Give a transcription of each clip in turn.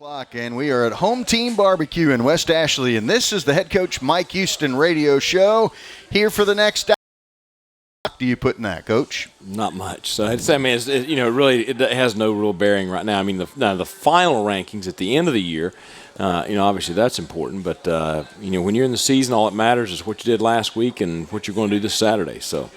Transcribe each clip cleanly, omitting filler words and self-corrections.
And we are at Home Team Barbecue in West Ashley, and this is the head coach Mike Houston radio show here for the next hour. What do you put in that, Coach? Not much. So it has no real bearing right now. I mean, the final rankings at the end of the year, obviously that's important. But when you're in the season, all that matters is what you did last week and what you're going to do this Saturday. So.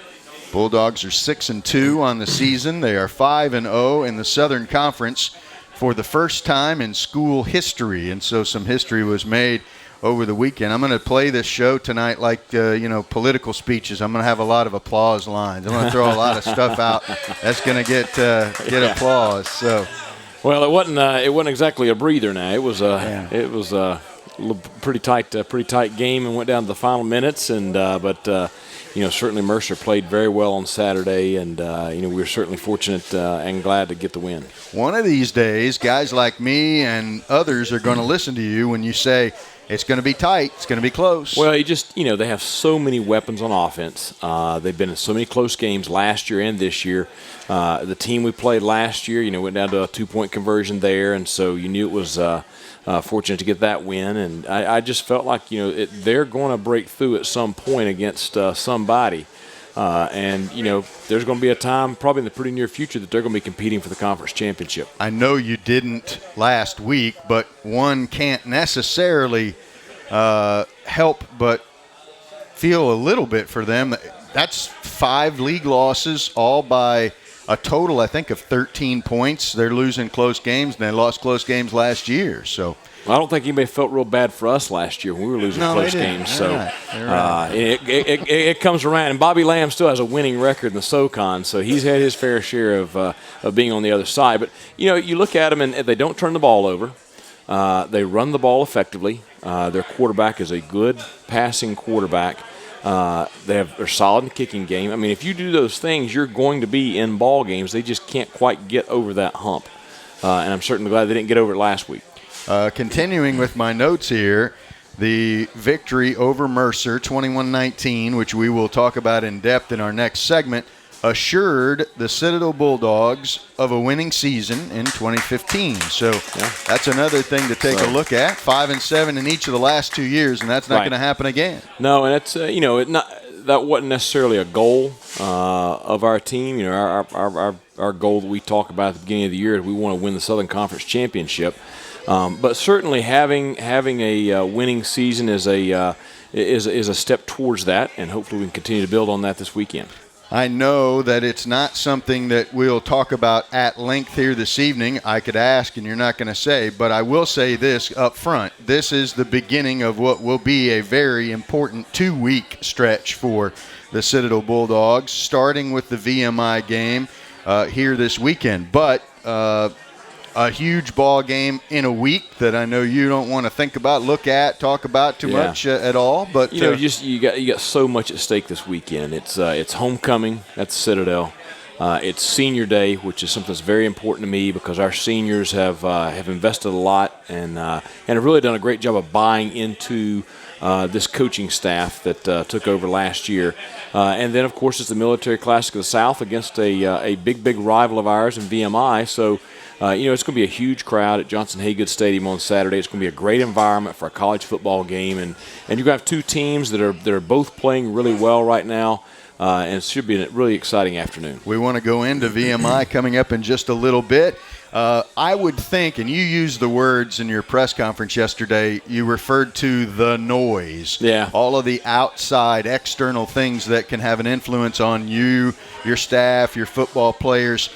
Bulldogs are 6-2 on the season. They are 5-0 in the Southern Conference for the first time in school history, and so some history was made over the weekend. I'm going to play this show tonight like political speeches. I'm going to have a lot of applause lines. I'm going to throw a lot of stuff out that's going to get applause. So, well, it wasn't exactly a breather. Now it was a pretty tight game and went down to the final minutes, but certainly Mercer played very well on Saturday, and we were certainly fortunate and glad to get the win. One of these days, guys like me and others are going to listen to you when you say it's going to be tight, it's going to be close. Well, they have so many weapons on offense. They've been in so many close games last year and this year. The team we played last year, went down to a 2-point conversion there, and so you knew it was fortunate to get that win. And I just felt like, they're going to break through at some point against somebody. There's going to be a time probably in the pretty near future that they're going to be competing for the conference championship. I know you didn't last week, but one can't necessarily help but feel a little bit for them. That's 5 league losses, all by a total, I think, of 13 points. They're losing close games, and they lost close games last year. So. Well, I don't think anybody felt real bad for us last year when we were losing close games. So it comes around. And Bobby Lamb still has a winning record in the SoCon, so he's had his fair share of being on the other side. But, you look at them, and they don't turn the ball over. They run the ball effectively. Their quarterback is a good passing quarterback. They're solid in the kicking game. I mean, if you do those things, you're going to be in ball games. They just can't quite get over that hump. And I'm certainly glad they didn't get over it last week. Continuing with my notes here, the victory over Mercer, 21-19, which we will talk about in depth in our next segment, assured the Citadel Bulldogs of a winning season in 2015. So that's another thing to take a look at. 5-7 in each of the last 2 years, and that's not going to happen again. No, and it's that wasn't necessarily a goal of our team. Our goal that we talk about at the beginning of the year is we want to win the Southern Conference Championship. But certainly having a winning season is a step towards that, and hopefully we can continue to build on that this weekend. I know that it's not something that we'll talk about at length here this evening. I could ask, and you're not going to say, but I will say this up front. This is the beginning of what will be a very important 2-week stretch for the Citadel Bulldogs, starting with the VMI game here this weekend. But a huge ball game in a week that I know you don't want to think about, look at, talk about too much at all. But you got so much at stake this weekend. It's homecoming at the Citadel. It's senior day, which is something that's very important to me because our seniors have invested a lot and have really done a great job of buying into this coaching staff that took over last year. And then, of course, it's the Military Classic of the South against a big rival of ours in VMI. So. It's going to be a huge crowd at Johnson Haygood Stadium on Saturday. It's going to be a great environment for a college football game, and you're going to have 2 teams that are both playing really well right now, and it should be a really exciting afternoon. We want to go into VMI coming up in just a little bit. I would think, and you used the words in your press conference yesterday, you referred to the noise. Yeah. All of the outside, external things that can have an influence on you, your staff, your football players.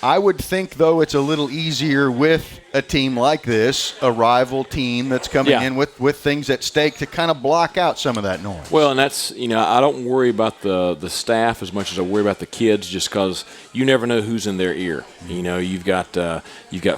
I would think, though, it's a little easier with a team like this, a rival team that's coming in with things at stake to kind of block out some of that noise. Well, and that's, I don't worry about the staff as much as I worry about the kids just because you never know who's in their ear. You've got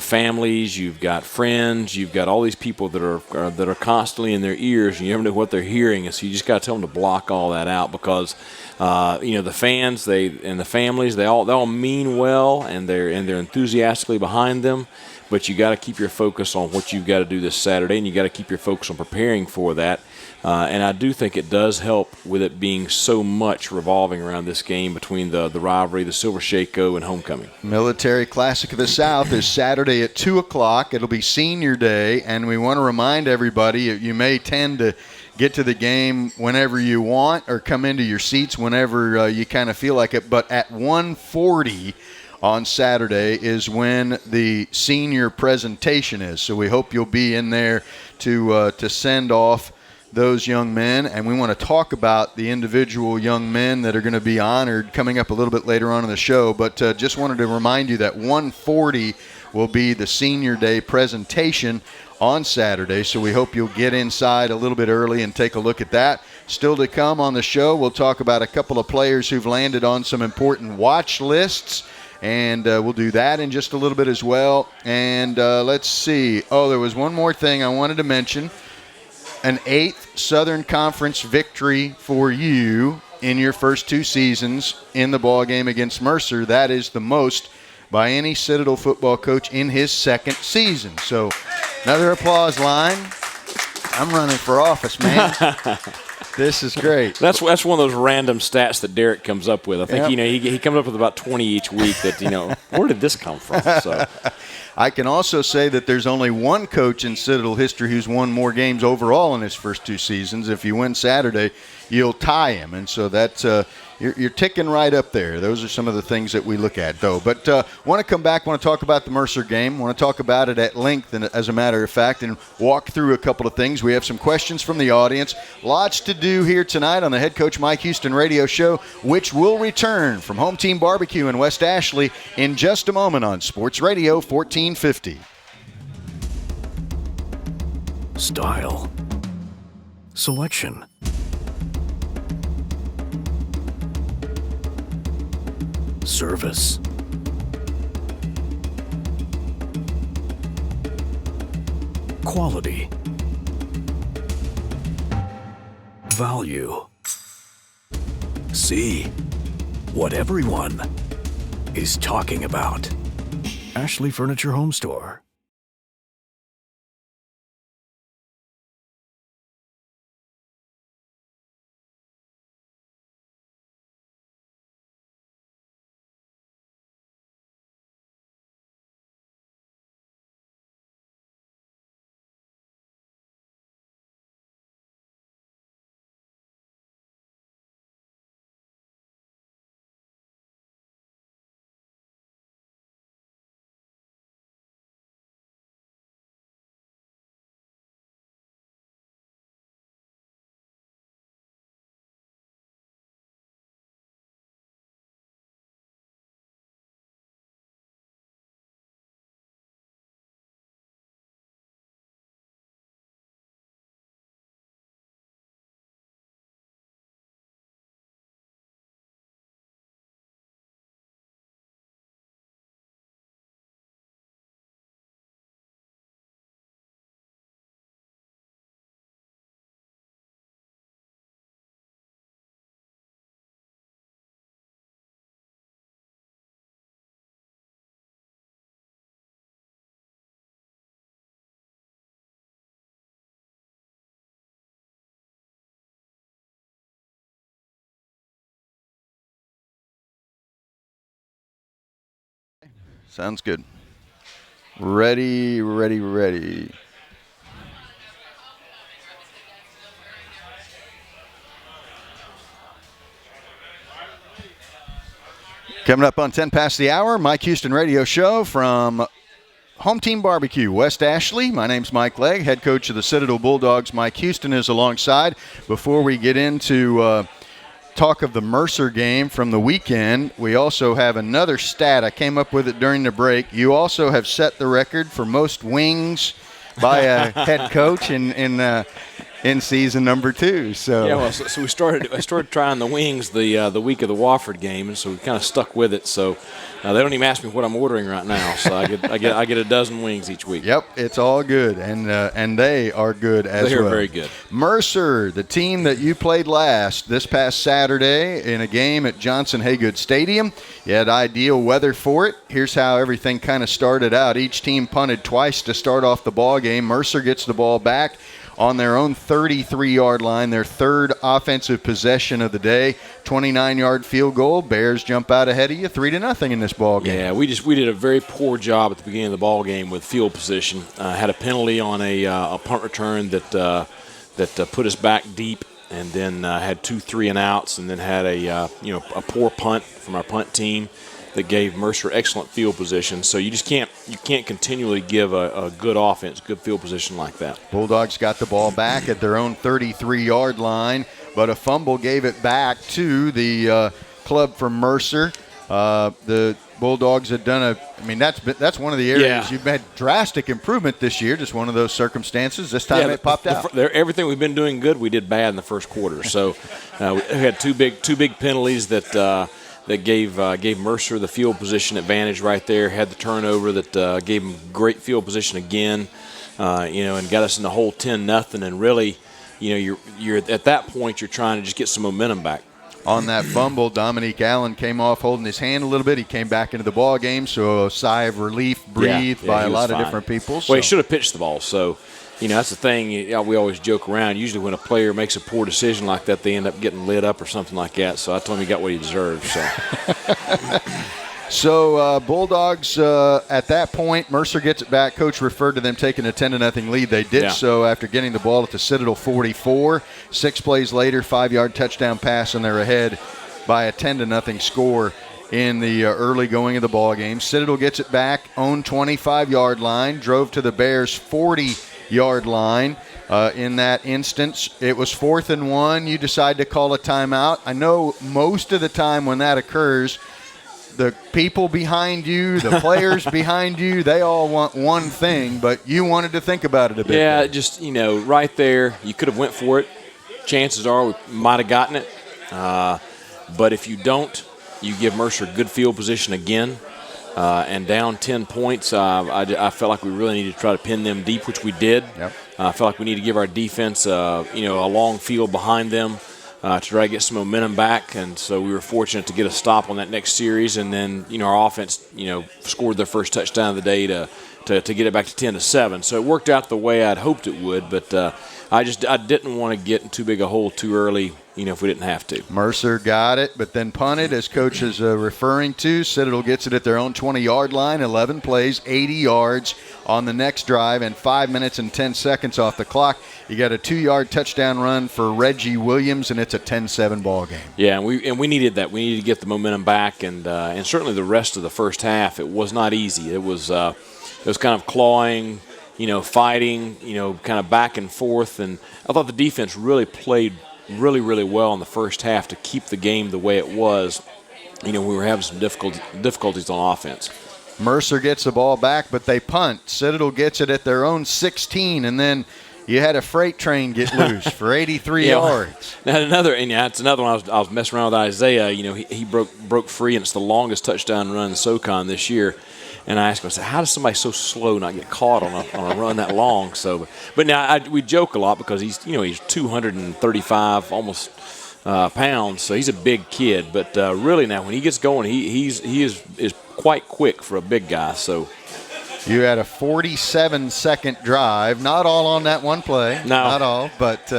families, you've got friends, you've got all these people that are constantly in their ears, and you never know what they're hearing, and so you just got to tell them to block all that out because the fans and the families, they all mean well, and they're enthusiastically behind them. But you got got to keep your focus on what you've got to do this Saturday, and you got to keep your focus on preparing for that. And I do think it does help with it being so much revolving around this game between the rivalry, the Silver Shako, and homecoming. Military Classic of the South is Saturday at 2 o'clock. It'll be Senior Day, and we want to remind everybody you may tend to get to the game whenever you want or come into your seats whenever you kind of feel like it. But at 1:40 on Saturday is when the senior presentation is. So we hope you'll be in there to send off those young men, and we want to talk about the individual young men that are going to be honored coming up a little bit later on in the show. But just wanted to remind you that 1:40 will be the Senior Day presentation on Saturday, so we hope you'll get inside a little bit early and take a look at that. Still to come on the show, we'll talk about a couple of players who've landed on some important watch lists, and we'll do that in just a little bit as well. And let's see. Oh, there was one more thing I wanted to mention. An 8th Southern Conference victory for you in your first 2 seasons in the ball game against Mercer. That is the most by any Citadel football coach in his 2nd season. So another applause line. I'm running for office, man. This is great. That's one of those random stats that Derek comes up with. I think he comes up with about 20 each week that, where did this come from? So I can also say that there's only one coach in Citadel history who's won more games overall in his first 2 seasons. If you win Saturday, you'll tie him. And so that's you're ticking right up there. Those are some of the things that we look at, though. But want to come back, want to talk about the Mercer game, want to talk about it at length, and as a matter of fact, and walk through a couple of things. We have some questions from the audience. Lots to do here tonight on the Head Coach Mike Houston radio show, which will return from Home Team Barbecue in West Ashley in just a moment on Sports Radio 1450. Style. Selection. Service. Quality. Value. See what everyone is talking about. Ashley Furniture Home Store. Sounds good. Ready. Coming up on 10 past the hour, Mike Houston radio show from Home Team Barbecue, West Ashley. My name's Mike Legg, head coach of the Citadel Bulldogs. Mike Houston is alongside. Before we get into talk of the Mercer game from the weekend, we also have another stat. I came up with it during the break. You also have set the record for most wings by a head coach in in season number 2. So yeah, well, so I started trying the wings the week of the Wofford game, and so we kind of stuck with it. So they don't even ask me what I'm ordering right now. So I get a dozen wings each week. Yep, it's all good, and they are good as well. They are very good. Mercer, the team that you played last this past Saturday in a game at Johnson Haygood Stadium. You had ideal weather for it. Here's how everything kind of started out. Each team punted twice to start off the ball game. Mercer gets the ball back on their own 33-yard line, their third offensive possession of the day. 29-yard field goal. Bears jump out ahead of you 3-0 in this ball game. Yeah, we did a very poor job at the beginning of the ball game with field position. Had a penalty on a punt return that put us back deep, and then had 2 3-and-outs, and then had a poor punt from our punt team that gave Mercer excellent field position. So you can't continually give a good offense good field position like that. Bulldogs got the ball back at their own 33-yard line, but a fumble gave it back to the club from Mercer. The Bulldogs had done that's one of the areas you've had drastic improvement this year, just one of those circumstances. This time it popped out. Everything we've been doing good, we did bad in the first quarter. So we had two big penalties that gave Mercer the field position advantage right there. Had the turnover that gave them great field position again, and got us in the whole 10-0. And really, you're at that point you're trying to just get some momentum back. On that fumble, Dominique Allen came off holding his hand a little bit. He came back into the ball game, so a sigh of relief breathed by a lot of different people. Well, he should have pitched the ball. So, that's the thing. We always joke around. Usually when a player makes a poor decision like that, they end up getting lit up or something like that. So I told him he got what he deserved. So. So Bulldogs, at that point, Mercer gets it back. Coach referred to them taking a 10-0 lead. They did so after getting the ball at the Citadel 44. 6 plays later, 5-yard touchdown pass, and they're ahead by a 10-0 score in the early going of the ball game. Citadel gets it back, own 25-yard line, drove to the Bears' 40-yard line. In that instance, it was 4th and 1. You decide to call a timeout. I know most of the time when that occurs, the people behind you, the players behind you, they all want one thing, but you wanted to think about it a bit. Yeah, just, right there, you could have went for it. Chances are we might have gotten it. But if you don't, you give Mercer good field position again. And down 10 points, I felt like we really needed to try to pin them deep, which we did. Yep. I felt like we need to give our defense, a long field behind them. To try to get some momentum back, and so we were fortunate to get a stop on that next series, and then our offense scored their first touchdown of the day to get it back to 10-7. So it worked out the way I'd hoped it would, but I didn't want to get in too big a hole too early, if we didn't have to. Mercer got it, but then punted, as Coach is referring to. Citadel gets it at their own 20-yard line, 11 plays, 80 yards on the next drive, and 5 minutes and 10 seconds off the clock. You got a 2-yard touchdown run for Reggie Williams, and it's a 10-7 ball game. Yeah, and we needed that. We needed to get the momentum back, and certainly the rest of the first half, it was not easy. It was kind of clawing, fighting, kind of back and forth, and I thought the defense really played really, really well in the first half to keep the game the way it was. We were having some difficulties on offense. Mercer gets the ball back, but they punt. Citadel gets it at their own 16, and then you had a freight train get loose for 83 yards. That's another one. I was messing around with Isaiah. He broke free, and it's the longest touchdown run in SoCon this year. And I asked him, I said, how does somebody so slow not get caught on a run that long? So, but now we joke a lot because he's 235 almost pounds, so he's a big kid. But really now when he gets going, he is quite quick for a big guy. So you had a 47-second drive, not all on that one play, not all, but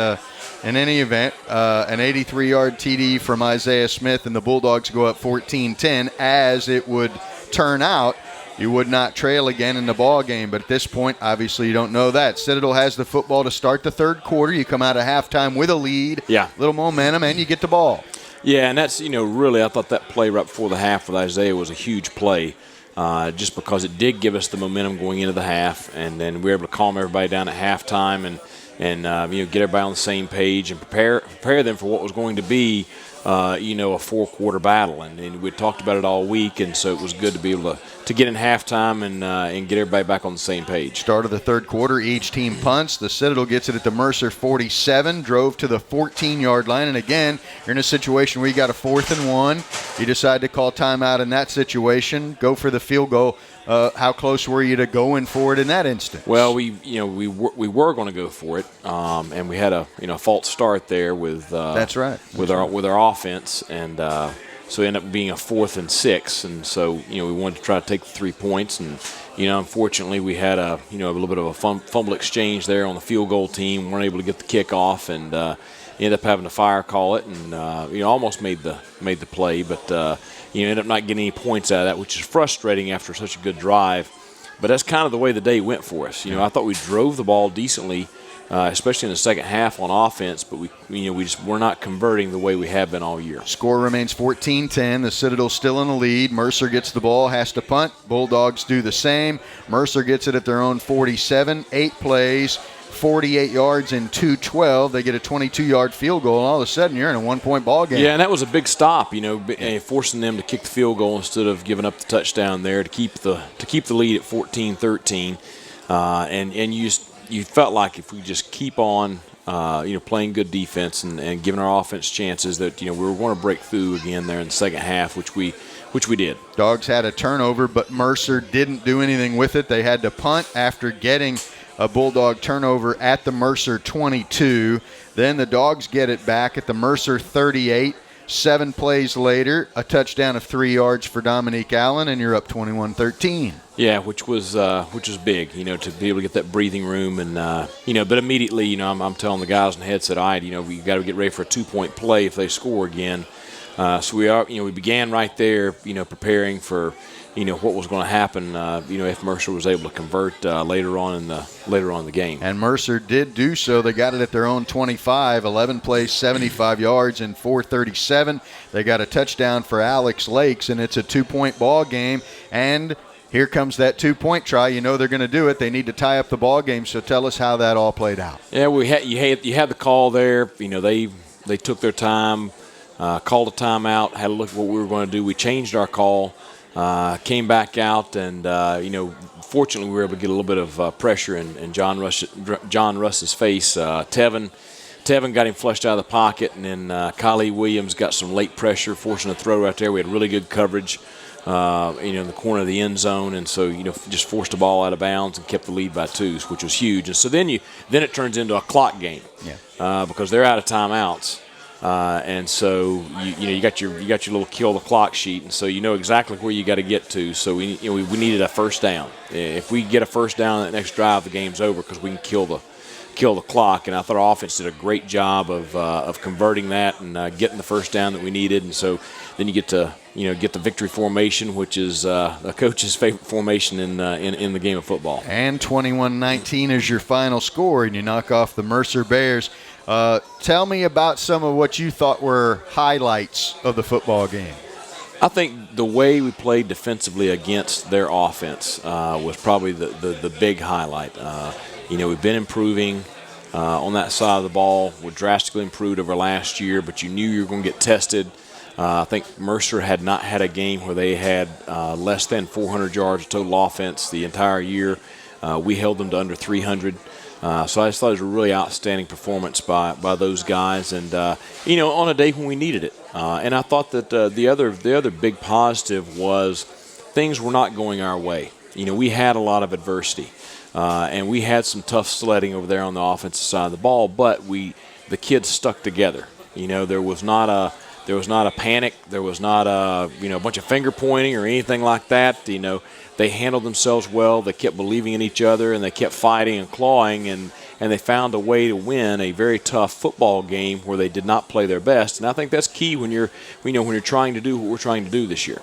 in any event, an 83-yard TD from Isaiah Smith, and the Bulldogs go up 14-10. As it would turn out, you would not trail again in the ball game, but at this point, obviously, you don't know that. Citadel has the football to start the third quarter. You come out of halftime with a lead, little momentum, and you get the ball. Yeah, and that's, really, I thought that play right before the half with Isaiah was a huge play, just because it did give us the momentum going into the half, and then we were able to calm everybody down at halftime and get everybody on the same page and prepare them for what was going to be a four-quarter battle, and we talked about it all week, and so it was good to be able to get in halftime and get everybody back on the same page. Start of the third quarter, each team punts. The Citadel gets it at the Mercer 47, drove to the 14-yard line, and again, you're in a situation where you got a 4th and 1. You decide to call timeout in that situation, go for the field goal. How close were you to going for it in that instance? Well, we were going to go for it, and we had a false start there with that's right. With our offense, and so it ended up being a 4th and 6, and so we wanted to try to take the 3 points, and unfortunately we had a little bit of a fumble exchange there on the field goal team. Weren't able to get the kickoff, and ended up having to fire call it, and almost made the play, but ended up not getting any points out of that, which is frustrating after such a good drive. But that's kind of the way the day went for us. I thought we drove the ball decently, especially in the second half on offense, but we're not converting the way we have been all year. Score remains 14-10. The Citadel still in the lead. Mercer gets the ball, has to punt. Bulldogs do the same. Mercer gets it at their own 47. 8 plays, 48 yards and 2-12. They get a 22-yard field goal, and all of a sudden you're in a 1-point ball game. Yeah, and that was a big stop, forcing them to kick the field goal instead of giving up the touchdown there to keep the lead at 14-13. And you felt like if we just keep on playing good defense and giving our offense chances that we were going to break through again there in the second half, which we did. Dogs had a turnover, but Mercer didn't do anything with it. They had to punt after getting a Bulldog turnover at the Mercer 22. Then the Dogs get it back at the Mercer 38. 7 plays later, a touchdown of 3 yards for Dominique Allen, and you're up 21-13. Yeah, which was big, to be able to get that breathing room, and but immediately, I'm telling the guys in the headset, all right, we got to get ready for a 2-point play if they score again. So we began right there, preparing for what was going to happen, if Mercer was able to convert later on in the game. And Mercer did do so. They got it at their own 25, 11 plays, 75 yards, and 437. They got a touchdown for Alex Lakes, and it's a 2-point ball game. And here comes that 2-point try. They're going to do it. They need to tie up the ball game. So tell us how that all played out. Yeah, you had the call there. They took their time, called a timeout, had a look at what we were going to do. We changed our call. Came back out, and fortunately we were able to get a little bit of pressure in John Russ's face. Tevin got him flushed out of the pocket, and then Kylie Williams got some late pressure, forcing a throw right there. We had really good coverage, in the corner of the end zone, and so just forced the ball out of bounds and kept the lead by 2, which was huge. And so then it turns into a clock game, because they're out of timeouts. And so you got your little kill the clock sheet, and so exactly where you got to get to. So we needed a first down. If we get a first down that next drive, the game's over because we can kill the clock. And I thought our offense did a great job of converting that and getting the first down that we needed. And so then you get to get the victory formation, which is a coach's favorite formation in the game of football. And 21-19 is your final score, and you knock off the Mercer Bears. Tell me about some of what you thought were highlights of the football game. I think the way we played defensively against their offense was probably the big highlight. We've been improving on that side of the ball. We're drastically improved over last year, but you knew you were going to get tested. I think Mercer had not had a game where they had less than 400 yards of total offense the entire year. We held them to under 300. So I just thought it was a really outstanding performance by those guys, and on a day when we needed it. And I thought that the other big positive was things were not going our way. We had a lot of adversity, and we had some tough sledding over there on the offensive side of the ball. But the kids stuck together. There was not a panic. There was not a bunch of finger pointing or anything like that. They handled themselves well. They kept believing in each other, and they kept fighting and clawing, and they found a way to win a very tough football game where they did not play their best. And I think that's key when you're trying to do what we're trying to do this year.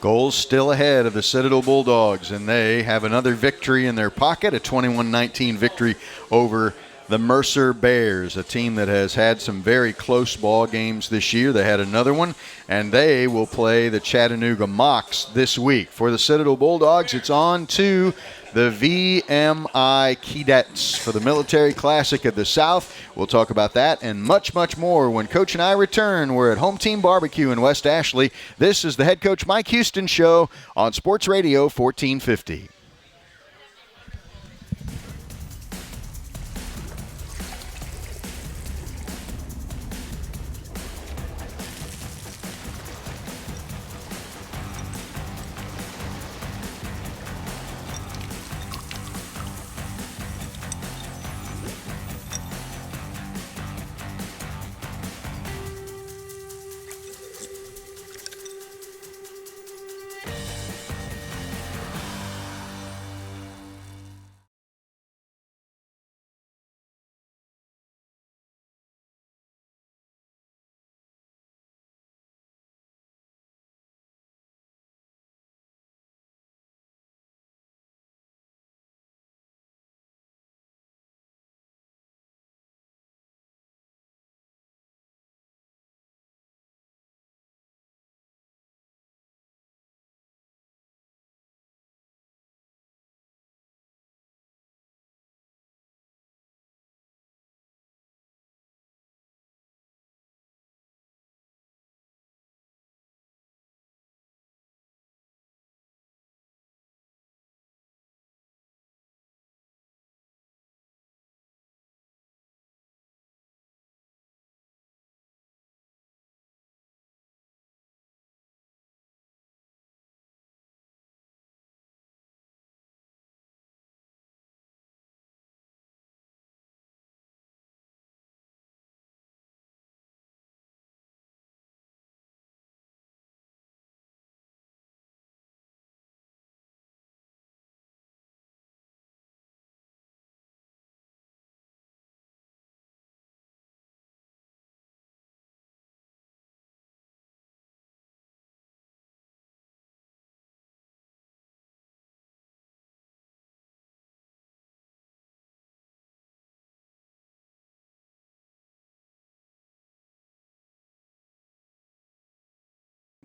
Goals still ahead of the Citadel Bulldogs, and they have another victory in their pocket, a 21-19 victory over the Mercer Bears, a team that has had some very close ball games this year. They had another one, and they will play the Chattanooga Mocs this week. For the Citadel Bulldogs, it's on to the VMI Cadets for the Military Classic of the South. We'll talk about that and much, much more when Coach and I return. We're at Home Team Barbecue in West Ashley. This is the Head Coach Mike Houston Show on Sports Radio 1450.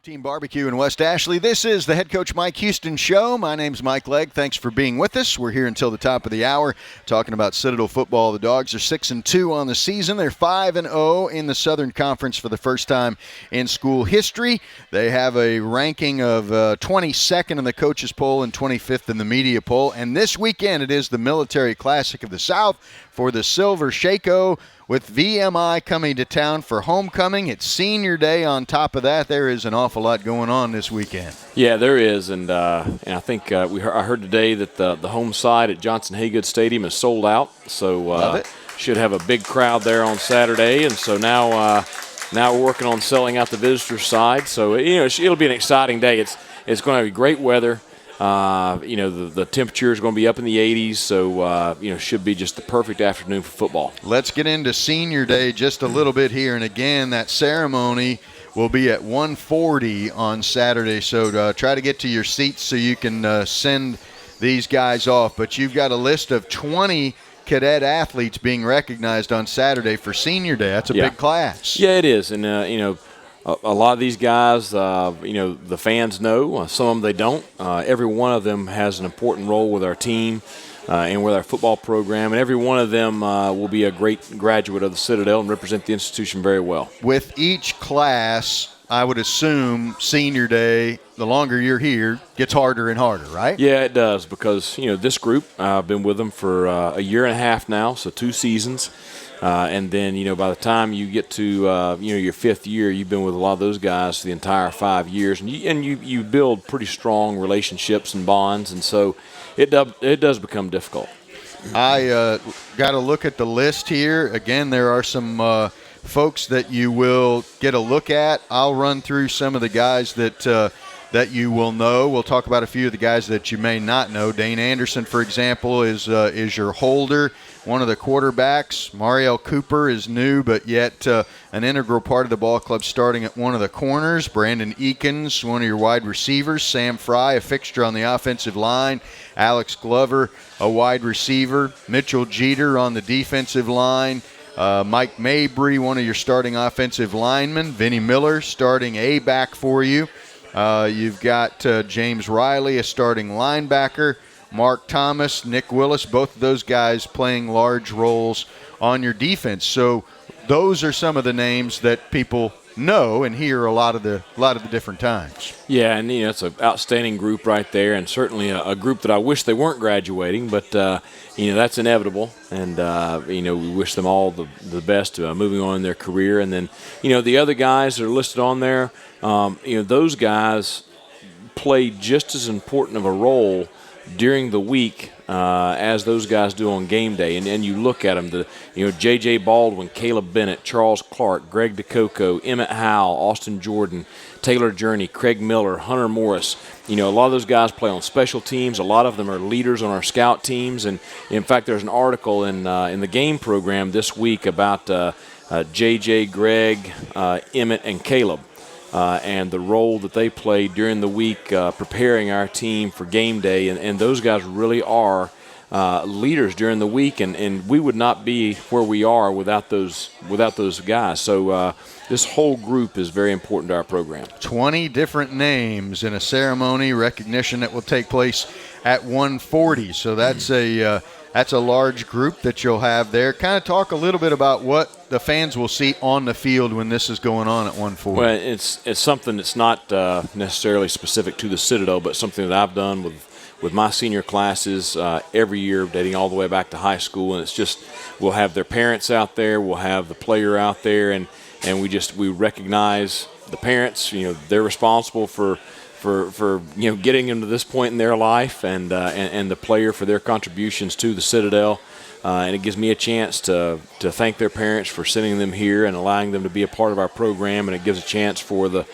Team Barbecue in West Ashley. This is the Head Coach Mike Houston Show. My name's Mike Legg. Thanks for being with us. We're here until the top of the hour talking about Citadel football. The Dogs are 6-2 on the season. They're 5-0 in the Southern Conference for the first time in school history. They have a ranking of 22nd in the coaches poll and 25th in the media poll. And this weekend it is the Military Classic of the South for the Silver Shako, with VMI coming to town for homecoming. It's senior day on top of that. There is an awful lot going on this weekend. Yeah, there is, and I think I heard today that the home side at Johnson Haygood Stadium is sold out, so should have a big crowd there on Saturday, and so now we're working on selling out the visitor side, so it'll be an exciting day. It's going to be great weather. The temperature is going to be up in the 80s, so, should be just the perfect afternoon for football. Let's get into senior day just a little bit here. And again, that ceremony will be at 1:40 on Saturday. So try to get to your seats so you can send these guys off. But you've got a list of 20 cadet athletes being recognized on Saturday for senior day. That's a big class. Yeah, it is. And, a lot of these guys, the fans know. Some of them they don't. Every one of them has an important role with our team and with our football program, and every one of them will be a great graduate of the Citadel and represent the institution very well. With each class, I would assume senior day, the longer you're here, gets harder and harder, right? Yeah, it does, because this group, I've been with them for a year and a half now, so 2 seasons. And then, by the time you get to, your 5th year, you've been with a lot of those guys the entire 5 years. And you build pretty strong relationships and bonds. And so it does become difficult. I got to look at the list here. Again, there are some folks that you will get a look at. I'll run through some of the guys that that you will know. We'll talk about a few of the guys that you may not know. Dane Anderson, for example, is your holder, one of the quarterbacks. Mariel Cooper is new, but yet an integral part of the ball club, starting at one of the corners. Brandon Eakins, one of your wide receivers. Sam Fry, a fixture on the offensive line. Alex Glover, a wide receiver. Mitchell Jeter on the defensive line. Mike Mabry, one of your starting offensive linemen. Vinny Miller, starting A-back for you. You've got James Riley, a starting linebacker. Mark Thomas, Nick Willis, both of those guys playing large roles on your defense. So those are some of the names that people know and hear a lot of the different times. Yeah, and it's an outstanding group right there, and certainly a group that I wish they weren't graduating, but that's inevitable, and we wish them all the best moving on in their career. And then the other guys that are listed on there, those guys play just as important of a role during the week as those guys do on game day. And you look at them, J.J. Baldwin, Caleb Bennett, Charles Clark, Greg DeCoco, Emmett Howell, Austin Jordan, Taylor Journey, Craig Miller, Hunter Morris. A lot of those guys play on special teams. A lot of them are leaders on our scout teams. And, in fact, there's an article in the game program this week about J.J., Greg, Emmett, and Caleb. And the role that they play during the week preparing our team for game day. And those guys really are leaders during the week, and we would not be where we are without those guys. So this whole group is very important to our program. 20 different names in a ceremony recognition that will take place at 1:40. So that's a large group that you'll have there. Kind of talk a little bit about what the fans will see on the field when this is going on at 1:40. Well, it's something that's not necessarily specific to the Citadel, but something that I've done with my senior classes every year, dating all the way back to high school. And it's just, we'll have their parents out there, we'll have the player out there, and we recognize the parents. They're responsible for getting them to this point in their life, and the player for their contributions to the Citadel. And it gives me a chance to thank their parents for sending them here and allowing them to be a part of our program, and it gives a chance for the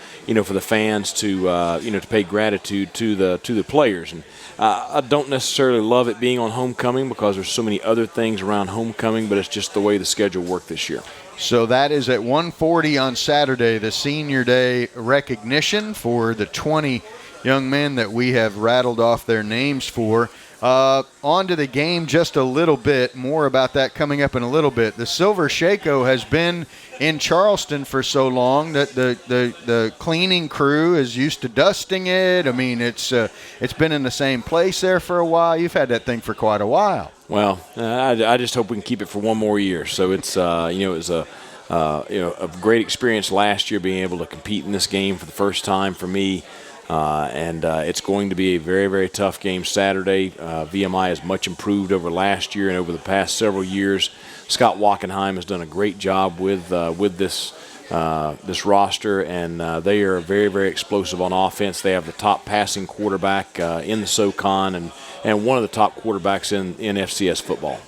fans to pay gratitude to the players. And I don't necessarily love it being on homecoming because there's so many other things around homecoming, but it's just the way the schedule worked this year. So that is at 1:40 on Saturday, the Senior Day recognition for the 20 young men that we have rattled off their names for. On to the game just a little bit. More about that coming up in a little bit. The Silver Shako has been in Charleston for so long that the cleaning crew is used to dusting it. I mean, it's been in the same place there for a while. You've had that thing for quite a while. Well, I just hope we can keep it for one more year. So it's it was a great experience last year being able to compete in this game for the first time for me. And it's going to be a very, very tough game Saturday. VMI is much improved over last year and over the past several years. Scott Wackenheim has done a great job with this roster, and they are very, very explosive on offense. They have the top passing quarterback in the SoCon and one of the top quarterbacks in FCS football.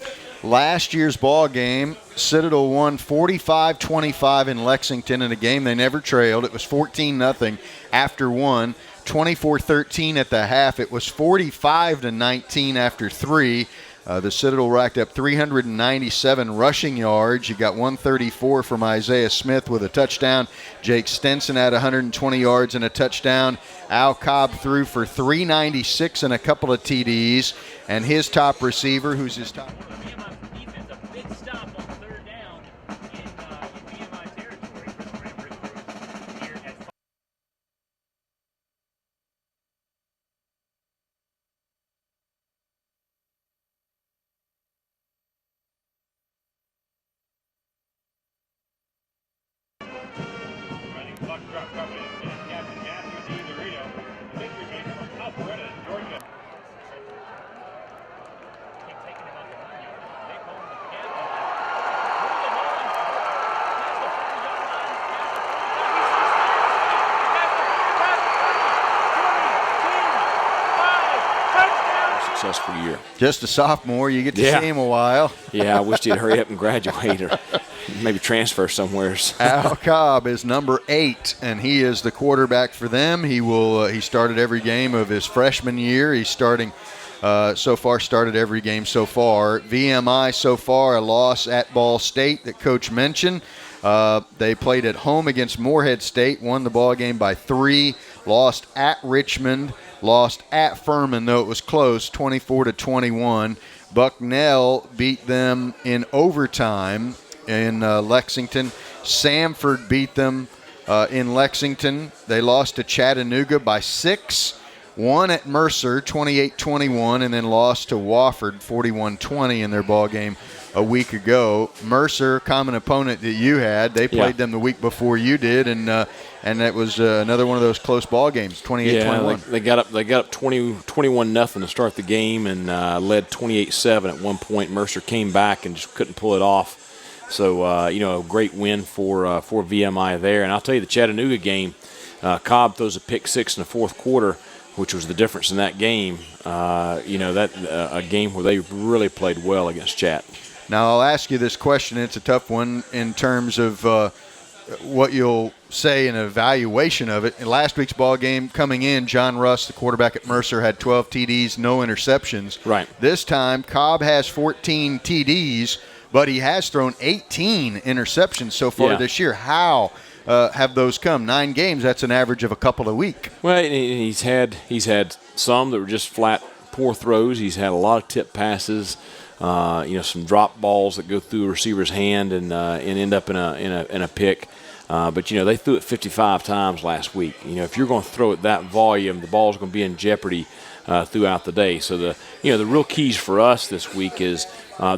Last year's ball game, Citadel won 45-25 in Lexington in a game they never trailed. It was 14-0 after one, 24-13 at the half. It was 45-19 after three. The Citadel racked up 397 rushing yards. You got 134 from Isaiah Smith with a touchdown. Jake Stenson had 120 yards and a touchdown. Al Cobb threw for 396 and a couple of TDs. And his top receiver, who's his top... Successful year. Just a sophomore. You get to see him a while. Yeah, I wish he'd hurry up and graduate. maybe transfer somewhere. Al Cobb is number 8, and he is the quarterback for them. He started every game of his freshman year. He's started every game so far. VMI so far, a loss at Ball State that Coach mentioned. They played at home against Morehead State, won the ball game by 3, lost at Richmond, lost at Furman, though it was close, 24-21. Bucknell beat them in overtime in Lexington. Samford beat them in Lexington. They lost to Chattanooga by 6. Won at Mercer 28-21, and then lost to Wofford 41-20 in their ball game a week ago. Mercer, common opponent that you had, they played them the week before you did, and that was another one of those close ball games, 28-21. Yeah, they got up 21-0 to start the game and led 28-7 at one point. Mercer came back and just couldn't pull it off. So a great win for VMI there. And I'll tell you, the Chattanooga game, Cobb throws a pick 6 in the fourth quarter, which was the difference in that game. A game where they really played well against Chat. Now, I'll ask you this question. It's a tough one in terms of what you'll say in an evaluation of it. In last week's ball game, coming in, John Russ, the quarterback at Mercer, had 12 TDs, no interceptions. Right. This time, Cobb has 14 TDs, but he has thrown 18 interceptions so far this year. How have those come? 9 games, that's an average of a couple a week. Well, he's had some that were just flat poor throws. He's had a lot of tip passes. Some drop balls that go through a receiver's hand and end up in a pick. But they threw it 55 times last week. If you're going to throw it that volume, the ball's going to be in jeopardy throughout the day. So the real keys for us this week is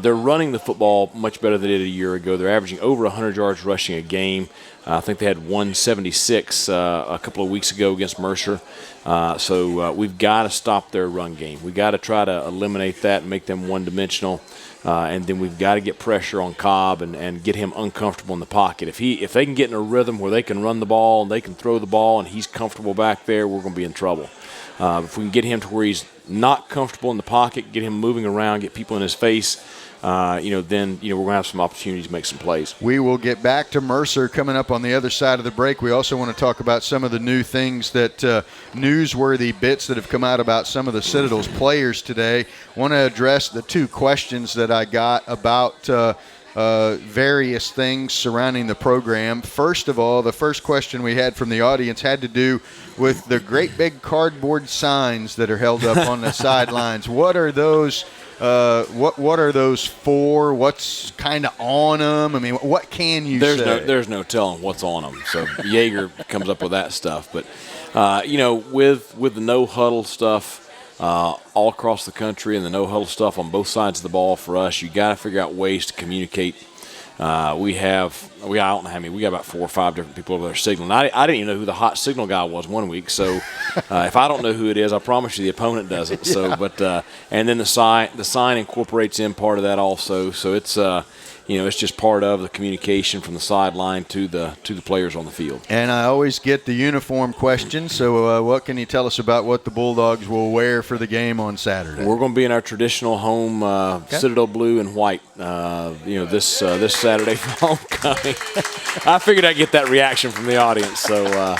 they're running the football much better than they did a year ago. They're averaging over 100 yards rushing a game. I think they had 176 a couple of weeks ago against Mercer. So we've got to stop their run game. We've got to try to eliminate that and make them one-dimensional. And then we've got to get pressure on Cobb and get him uncomfortable in the pocket. If they can get in a rhythm where they can run the ball and they can throw the ball and he's comfortable back there, we're going to be in trouble. If we can get him to where he's not comfortable in the pocket, get him moving around, get people in his face, then we're going to have some opportunities to make some plays. We will get back to Mercer coming up on the other side of the break. We also want to talk about some of the new things that newsworthy bits that have come out about some of the Citadel's players today. Want to address the 2 questions that I got about various things surrounding the program. First of all, the first question we had from the audience had to do with the great big cardboard signs that are held up on the sidelines. What are those? What are those for? What's kind of on them? I mean, what can you say? There's no telling what's on them. So Yeager comes up with that stuff. But, with the no-huddle stuff all across the country and the no-huddle stuff on both sides of the ball for us, you got to figure out ways to communicate. I don't know how many. We got about 4 or 5 different people over there signaling. I didn't even know who the hot signal guy was one week. So if I don't know who it is, I promise you the opponent doesn't. Yeah. So, and then the sign incorporates in part of that also. So it's it's just part of the communication from the sideline to the players on the field. And I always get the uniform question. So what can you tell us about what the Bulldogs will wear for the game on Saturday? We're going to be in our traditional home Citadel blue and white. This Saturday for homecoming. I figured I'd get that reaction from the audience. So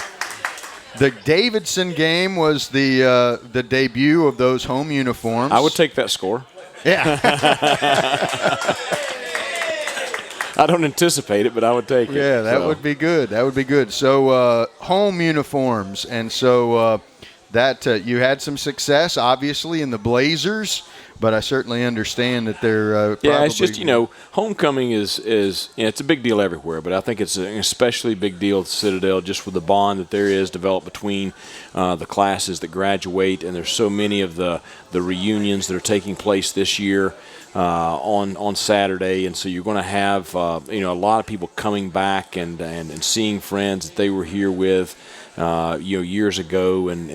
the Davidson game was the debut of those home uniforms. I would take that score. Yeah. I don't anticipate it, but I would take it. Yeah, that would be good. That would be good. So home uniforms, and so that you had some success, obviously, in the Blazers. But I certainly understand that they're probably. Yeah, it's just homecoming is it's a big deal everywhere, but I think it's an especially big deal at Citadel just with the bond that there is developed between the classes that graduate, and there's so many of the reunions that are taking place this year on Saturday, and so you're going to have a lot of people coming back and seeing friends that they were here with. years ago, and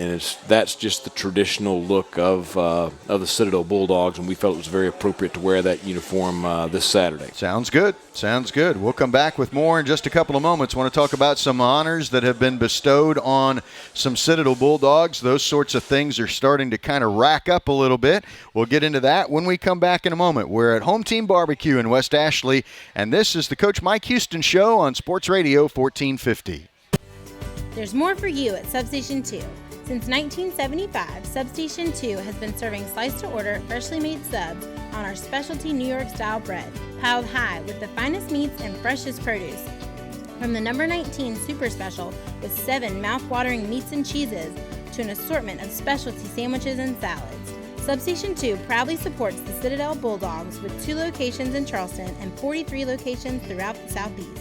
that's just the traditional look of the Citadel Bulldogs, and we felt it was very appropriate to wear that uniform this Saturday. Sounds good. Sounds good. We'll come back with more in just a couple of moments. Want to talk about some honors that have been bestowed on some Citadel Bulldogs. Those sorts of things are starting to kind of rack up a little bit. We'll get into that when we come back in a moment. We're at Home Team Barbecue in West Ashley, and this is the Coach Mike Houston Show on Sports Radio 1450. There's more for you at Substation 2. Since 1975, Substation 2 has been serving sliced-to-order, freshly made subs on our specialty New York-style bread, piled high with the finest meats and freshest produce. From the number 19 Super Special with 7 mouth-watering meats and cheeses to an assortment of specialty sandwiches and salads, Substation 2 proudly supports the Citadel Bulldogs with 2 locations in Charleston and 43 locations throughout the Southeast.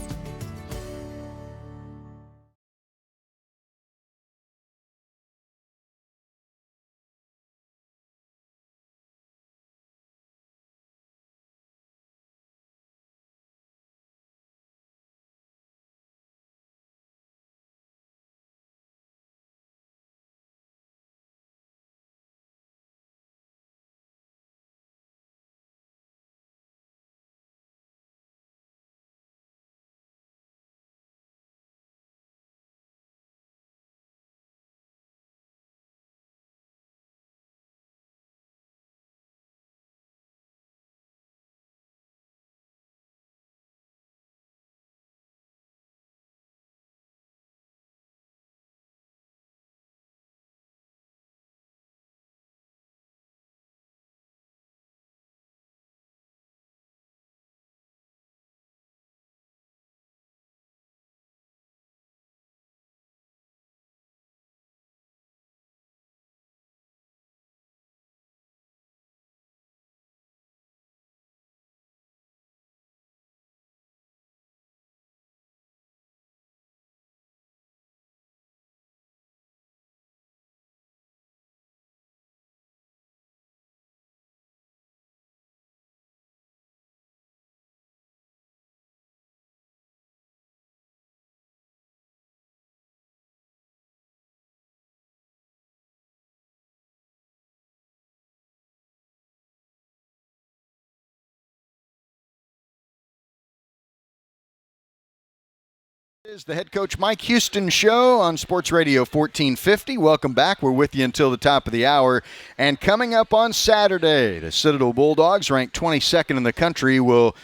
Is the head coach Mike Houston Show on Sports Radio 1450. Welcome back. We're with you until the top of the hour. And coming up on Saturday, the Citadel Bulldogs, ranked 22nd in the country, will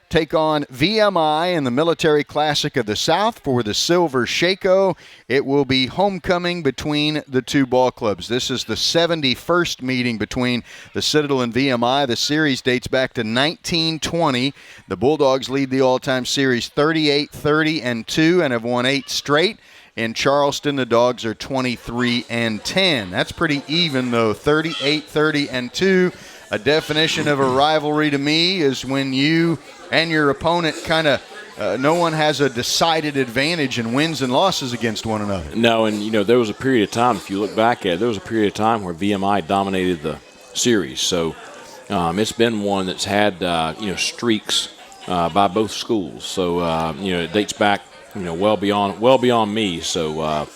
take on VMI in the Military Classic of the South for the Silver Shako. It will be homecoming between the two ball clubs. This is the 71st meeting between the Citadel and VMI. The series dates back to 1920. The Bulldogs lead the all-time series 38-30-2 and have won 8 straight. In Charleston, the Dogs are 23-10. That's pretty even, though, 38-30-2. A definition of a rivalry to me is when you and your opponent kind of, no one has a decided advantage in wins and losses against one another. No, and, there was a period of time, if you look back at it, there was a period of time where VMI dominated the series. So it's been one that's had, streaks by both schools. So, it dates back, well beyond me. So, a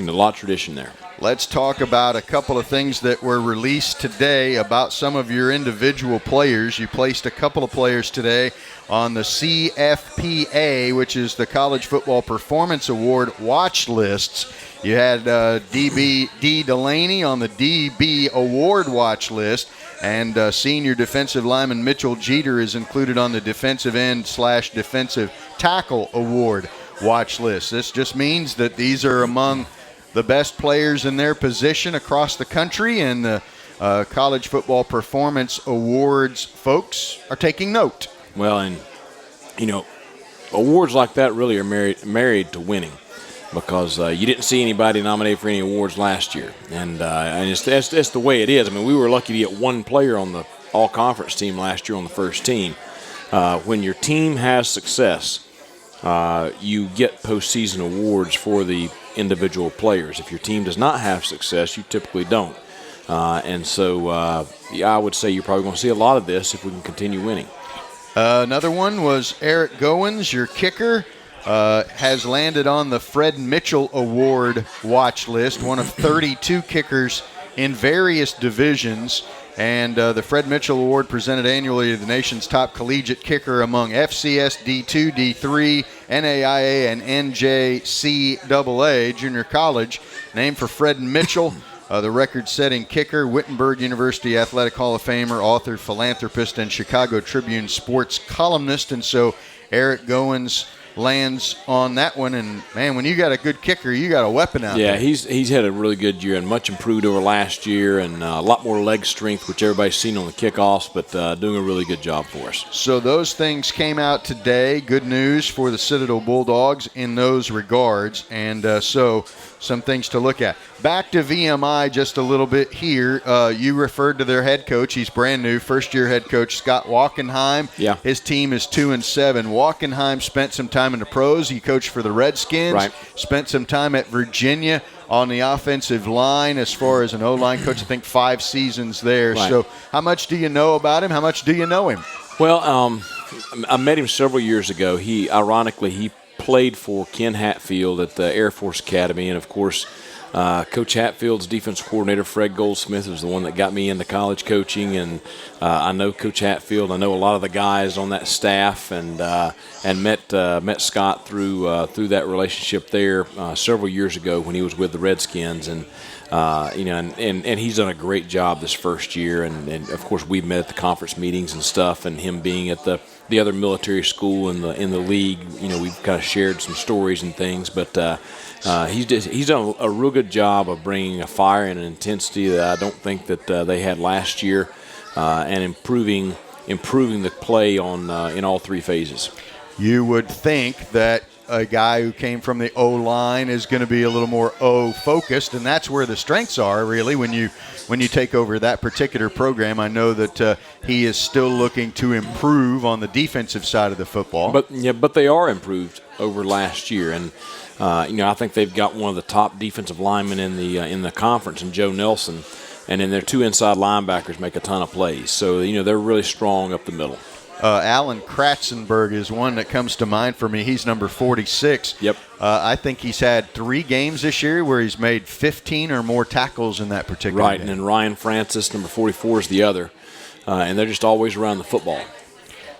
lot of tradition there. Let's talk about a couple of things that were released today about some of your individual players. You placed a couple of players today on the CFPA, which is the College Football Performance Award watch lists. You had DB D. Delaney on the DB Award watch list, and senior defensive lineman Mitchell Jeter is included on the defensive end / defensive tackle award watch list. This just means that these are among the best players in their position across the country, and the College Football Performance Awards folks are taking note. Well, and, awards like that really are married to winning, because you didn't see anybody nominated for any awards last year. And it's the way it is. I mean, we were lucky to get one player on the all-conference team last year on the first team. When your team has success, you get postseason awards for the individual players. If your team does not have success, you typically don't. I would say you're probably going to see a lot of this if we can continue winning. Another one was Eric Goins, your kicker. has landed on the Fred Mitchell Award watch list, one of 32 kickers in various divisions. And the Fred Mitchell Award presented annually to the nation's top collegiate kicker among FCS D2, D3, NAIA, and NJCAA junior college, named for Fred Mitchell, the record-setting kicker, Wittenberg University Athletic Hall of Famer, author, philanthropist, and Chicago Tribune sports columnist. And so Eric Goins lands on that one, and man, when you got a good kicker, you got a weapon out there. Yeah, he's had a really good year and much improved over last year, and a lot more leg strength, which everybody's seen on the kickoffs, but doing a really good job for us. So those things came out today. Good news for the Citadel Bulldogs in those regards, and so some things to look at. Back to VMI just a little bit here. You referred to their head coach. He's brand new, first-year head coach, Scott Wachenheim. Yeah. His team is 2-7. Wachenheim spent some time in the pros. He coached for the Redskins. Right. Spent some time at Virginia on the offensive line as far as an O-line coach. I think 5 seasons there. Right. So how much do you know about him? How much do you know him? Well, I met him several years ago. He played for Ken Hatfield at the Air Force Academy, and of course, Coach Hatfield's defensive coordinator, Fred Goldsmith, was the one that got me into college coaching, and I know Coach Hatfield. I know a lot of the guys on that staff, and met Scott through that relationship there several years ago when he was with the Redskins, and and he's done a great job this first year, and of course we've met at the conference meetings and stuff, and him being at the other military school in the league, we've kind of shared some stories and things, but he's done a real good job of bringing a fire and an intensity that I don't think that they had last year, and improving the play on in all 3 phases. You would think that a guy who came from the O-line is going to be a little more O-focused, and that's where the strengths are, really, when you take over that particular program. I know that he is still looking to improve on the defensive side of the football. But they are improved over last year, and I think they've got one of the top defensive linemen in the conference, and Joe Nelson, and then their 2 inside linebackers make a ton of plays. So they're really strong up the middle. Alan Kratzenberg is one that comes to mind for me. He's number 46. Yep. I think he's had 3 games this year where he's made 15 or more tackles in that particular game. Right, and then Ryan Francis, number 44, is the other. And they're just always around the football.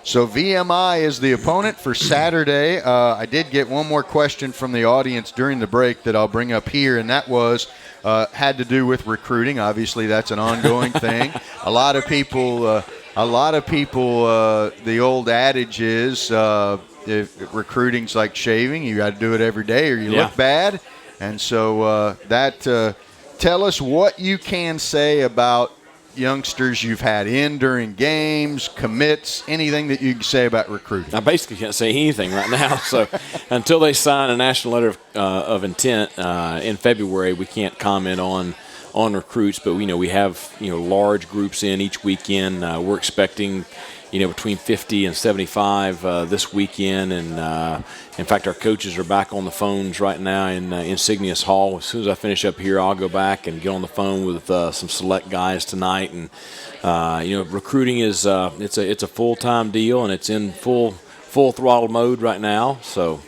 So VMI is the opponent for Saturday. I did get one more question from the audience during the break that I'll bring up here, and that was had to do with recruiting. Obviously, that's an ongoing thing. A lot of people, the old adage is if recruiting's like shaving. You got to do it every day or you look bad. And so tell us what you can say about youngsters you've had in during games, commits, anything that you can say about recruiting. I basically can't say anything right now. So until they sign a national letter of intent in February, we can't comment on recruits. But we have large groups in each weekend. We're expecting between 50 and 75 this weekend, and in fact, our coaches are back on the phones right now in Insignias Hall. As soon as I finish up here, I'll go back and get on the phone with some select guys tonight. And recruiting is it's a full-time deal, and it's in full throttle mode right now. So,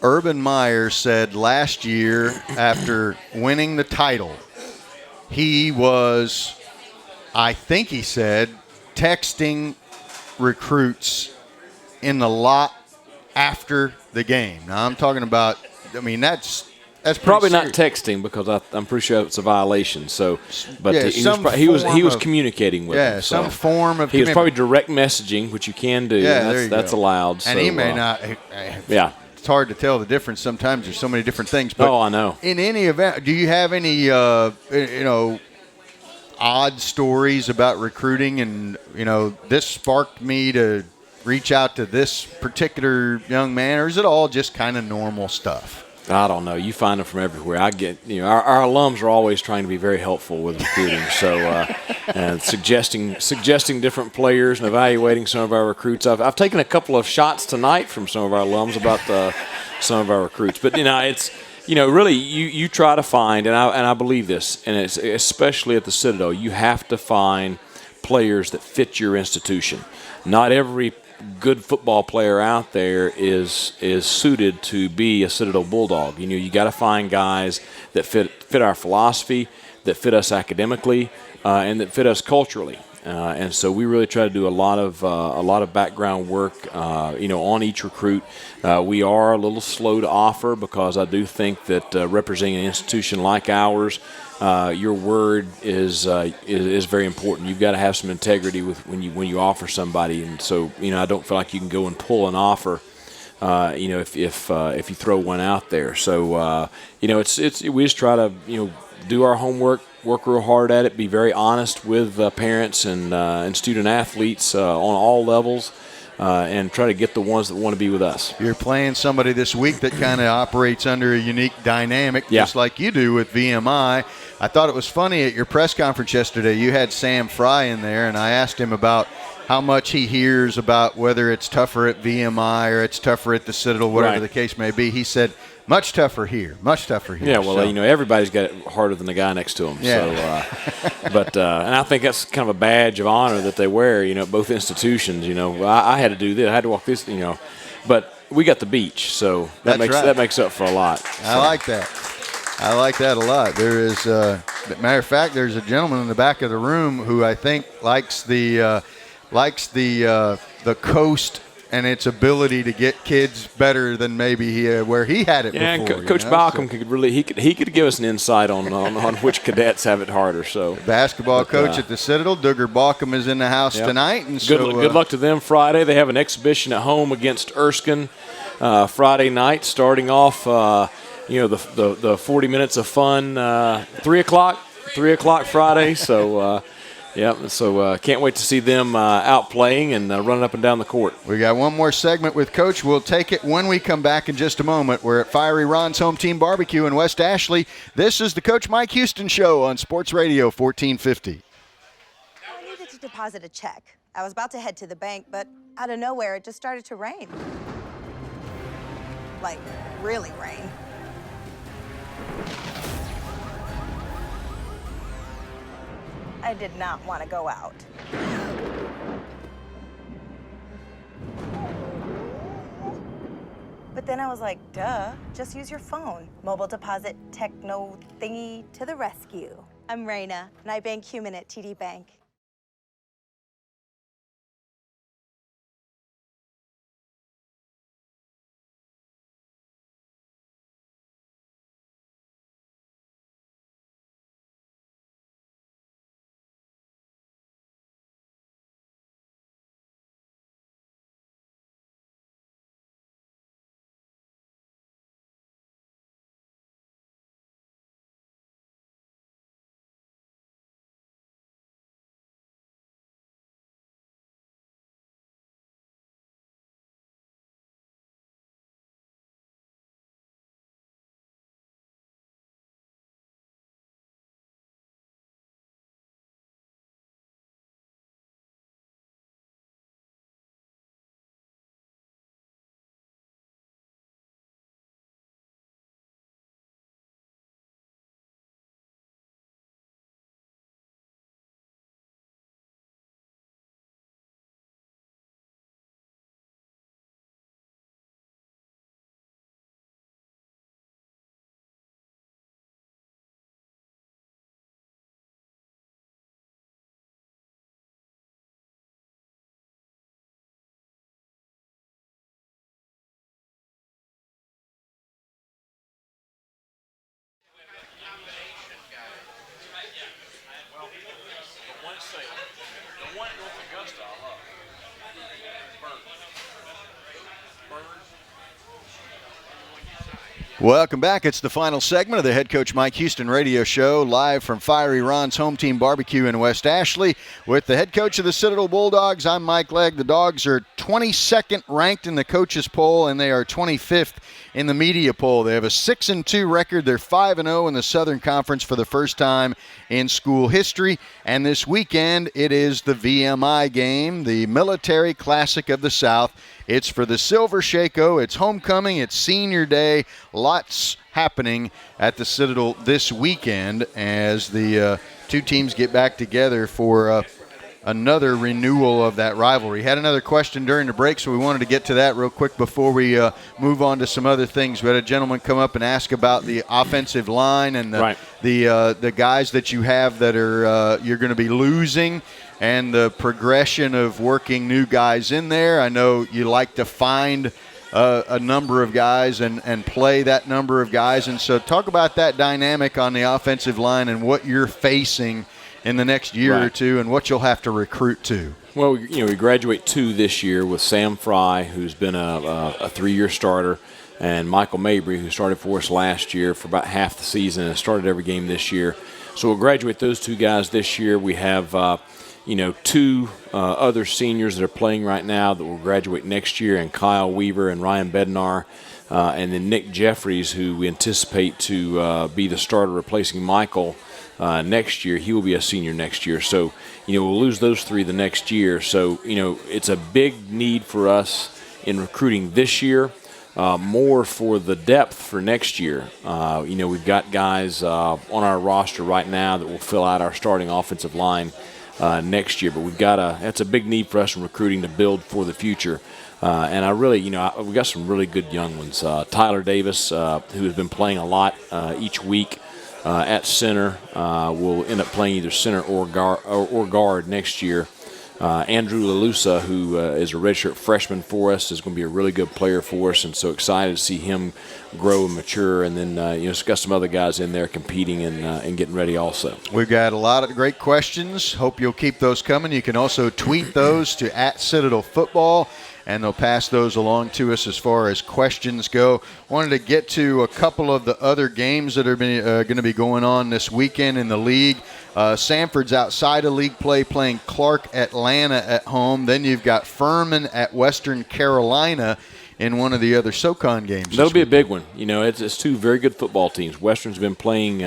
Urban Meyer said last year after winning the title, he was, I think he said, texting recruits in the lot after the game. Now I'm talking about, that's probably serious. not texting, because I'm pretty sure it's a violation. So, but he was communicating with them. Some so. form of. He was probably direct messaging, which you can do. Yeah, that's allowed. And so, he may not. Yeah. It's hard to tell the difference. Sometimes there's so many different things. But I know. In any event, do you have any odd stories about recruiting, and this sparked me to reach out to this particular young man, or is it all just kind of normal stuff? I don't know. You find them from everywhere. I get, our alums are always trying to be very helpful with recruiting. So, and suggesting different players and evaluating some of our recruits. I've taken a couple of shots tonight from some of our alums about some of our recruits. But it's. Really, you try to find, and I believe this, and it's especially at the Citadel, you have to find players that fit your institution. Not every good football player out there is suited to be a Citadel Bulldog. You got to find guys that fit our philosophy, that fit us academically, and that fit us culturally. And so we really try to do a lot of background work, on each recruit. We are a little slow to offer because I do think that representing an institution like ours, your word is very important. You've got to have some integrity with when you offer somebody, and so I don't feel like you can go and pull an offer. If you throw one out there, so it's we just try to do our homework, work real hard at it, be very honest with parents and student athletes on all levels. And try to get the ones that want to be with us. You're playing somebody this week that kind of operates under a unique dynamic, just like you do with VMI. I thought it was funny at your press conference yesterday, you had Sam Fry in there, and I asked him about how much he hears about whether it's tougher at VMI or it's tougher at the Citadel, whatever the case may be. He said, much tougher here, much tougher here. Yeah, well, everybody's got it harder than the guy next to them. Yeah. So, and I think that's kind of a badge of honor that they wear, at both institutions. I had to do this, I had to walk this, but we got the beach, so that makes up for a lot. So. I like that. I like that a lot. There is, matter of fact, there's a gentleman in the back of the room who I think likes the coast and its ability to get kids better than maybe where he had it before. And Coach Balcom could give us an insight on which cadets have it harder. So basketball coach at the Citadel, Duggar Balcom, is in the house tonight, and good luck to them Friday. They have an exhibition at home against Erskine Friday night, starting off the 40 minutes of fun 3 o'clock Friday. So. So can't wait to see them out playing and running up and down the court. We got one more segment with Coach. We'll take it when we come back in just a moment. We're at Fiery Ron's Home Team Barbecue in West Ashley. This is the Coach Mike Houston Show on Sports Radio 1450. I needed to deposit a check. I was about to head to the bank, but out of nowhere, it just started to rain. Like, really rain. I did not want to go out. But then I was like, duh, just use your phone. Mobile deposit techno thingy to the rescue. I'm Raina, and I bank human at TD Bank. Welcome back. It's the final segment of the Head Coach Mike Houston radio show, live from Fiery Ron's Home Team Barbecue in West Ashley with the head coach of the Citadel Bulldogs. I'm Mike Legg. The Dogs are 22nd ranked in the coaches poll, and they are 25th in the media poll. They have a 6-2 record. They're 5-0 in the Southern Conference for the first time in school history. And this weekend, it is the VMI game, the Military Classic of the South. It's for the Silver Shako. It's homecoming. It's senior day. Lots happening at the Citadel this weekend as the two teams get back together for another renewal of that rivalry. Had another question during the break, so we wanted to get to that real quick before we move on to some other things. We had a gentleman come up and ask about the offensive line and the guys that you have that are you're going to be losing, and the progression of working new guys in there. I know you like to find a number of guys and play that number of guys. And so talk about that dynamic on the offensive line and what you're facing in the next year or two and what you'll have to recruit to. Well, we graduate 2 this year with Sam Fry, who's been a 3-year starter, and Michael Mabry, who started for us last year for about half the season and started every game this year. So we'll graduate those 2 guys this year. We have 2 other seniors that are playing right now that will graduate next year, and Kyle Weaver and Ryan Bednar, and then Nick Jeffries, who we anticipate to be the starter replacing Michael next year. He will be a senior next year. So, we'll lose those 3 the next year. So, it's a big need for us in recruiting this year, more for the depth for next year. We've got guys on our roster right now that will fill out our starting offensive line next year, but that's a big need for us in recruiting to build for the future. And I really, we got some really good young ones. Tyler Davis, who has been playing a lot each week at center, will end up playing either center or guard next year. Andrew LaLusa, who is a redshirt freshman for us, is going to be a really good player for us, and so excited to see him grow and mature. And then, it's got some other guys in there competing and getting ready also. We've got a lot of great questions. Hope you'll keep those coming. You can also tweet those to @Citadel Football, and they'll pass those along to us as far as questions go. Wanted to get to a couple of the other games that are going to be going on this weekend in the league. Sanford's outside of league play, playing Clark Atlanta at home. Then you've got Furman at Western Carolina in one of the other SoCon games. That'll be a big one. It's 2 very good football teams. Western's been playing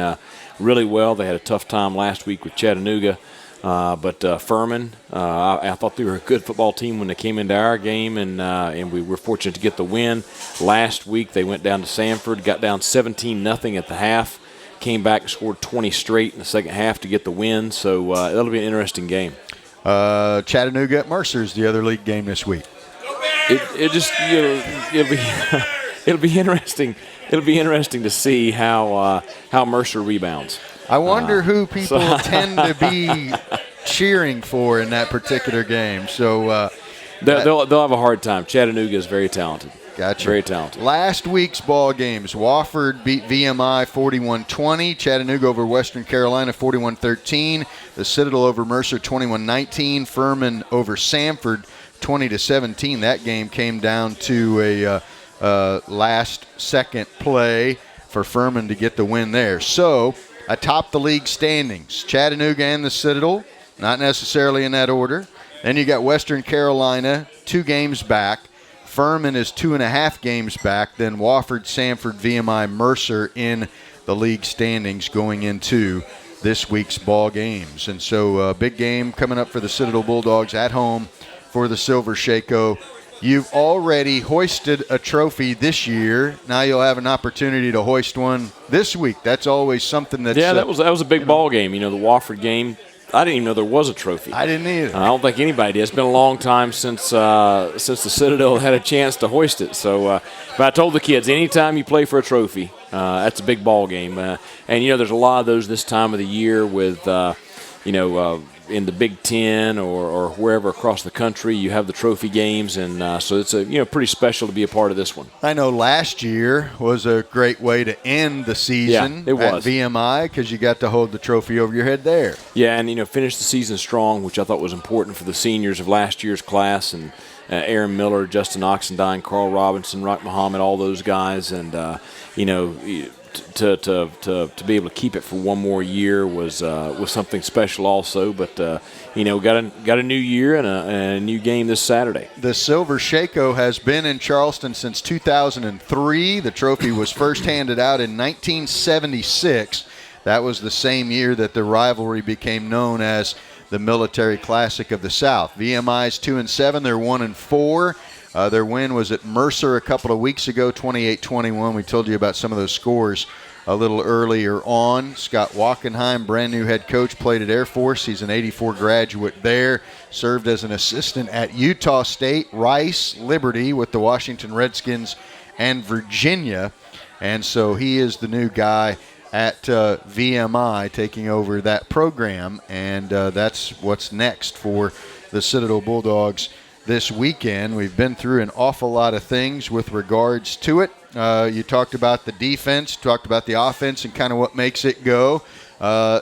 really well. They had a tough time last week with Chattanooga. But Furman, I thought they were a good football team when they came into our game, and we were fortunate to get the win. Last week they went down to Sanford, got down 17-0 at the half, came back and scored 20 straight in the second half to get the win. So that'll be an interesting game. Chattanooga at Mercer is the other league game this week. It'll be interesting. It'll be interesting to see how Mercer rebounds. I wonder who people tend to be cheering for in that particular game. So they'll have a hard time. Chattanooga is very talented. Gotcha. Very talented. Last week's ball games: Wofford beat VMI 41-20. Chattanooga over Western Carolina 41-13. The Citadel over Mercer 21-19. Furman over Sanford 20-17. That game came down to a last-second play for Furman to get the win there. So, atop the league standings, Chattanooga and the Citadel, not necessarily in that order. Then you got Western Carolina 2 games back. Furman is 2.5 games back. Then Wofford, Sanford, VMI, Mercer in the league standings going into this week's ball games. And so a big game coming up for the Citadel Bulldogs at home for the Silver Shako. You've already hoisted a trophy this year. Now you'll have an opportunity to hoist one this week. That's always something that's... Yeah, that was a big ball game. The Wofford game, I didn't even know there was a trophy. I didn't either. I don't think anybody did. It's been a long time since the Citadel had a chance to hoist it. So, but I told the kids, anytime you play for a trophy, that's a big ball game. And there's a lot of those this time of the year with in the Big Ten or wherever across the country. You have the trophy games, and so it's pretty special to be a part of this one. I know last year was a great way to end the season it was. At VMI because you got to hold the trophy over your head there. Yeah, and finish the season strong, which I thought was important for the seniors of last year's class, and Aaron Miller, Justin Oxendine, Carl Robinson, Rock Muhammad, all those guys, and to be able to keep it for one more year was something special also. But got a new year and a new game this Saturday. The Silver Shako has been in Charleston since 2003. The trophy was first handed out in 1976. That was the same year that the rivalry became known as the Military Classic of the South. VMI's 2-7. They're 1-4. Their win was at Mercer a couple of weeks ago, 28-21. We told you about some of those scores a little earlier on. Scott Wachenheim, brand new head coach, played at Air Force. He's an 84 graduate there, served as an assistant at Utah State, Rice, Liberty with the Washington Redskins, and Virginia. And so he is the new guy at VMI taking over that program, and that's what's next for the Citadel Bulldogs this weekend. We've been through an awful lot of things with regards to it. You talked about the defense, talked about the offense and kind of what makes it go.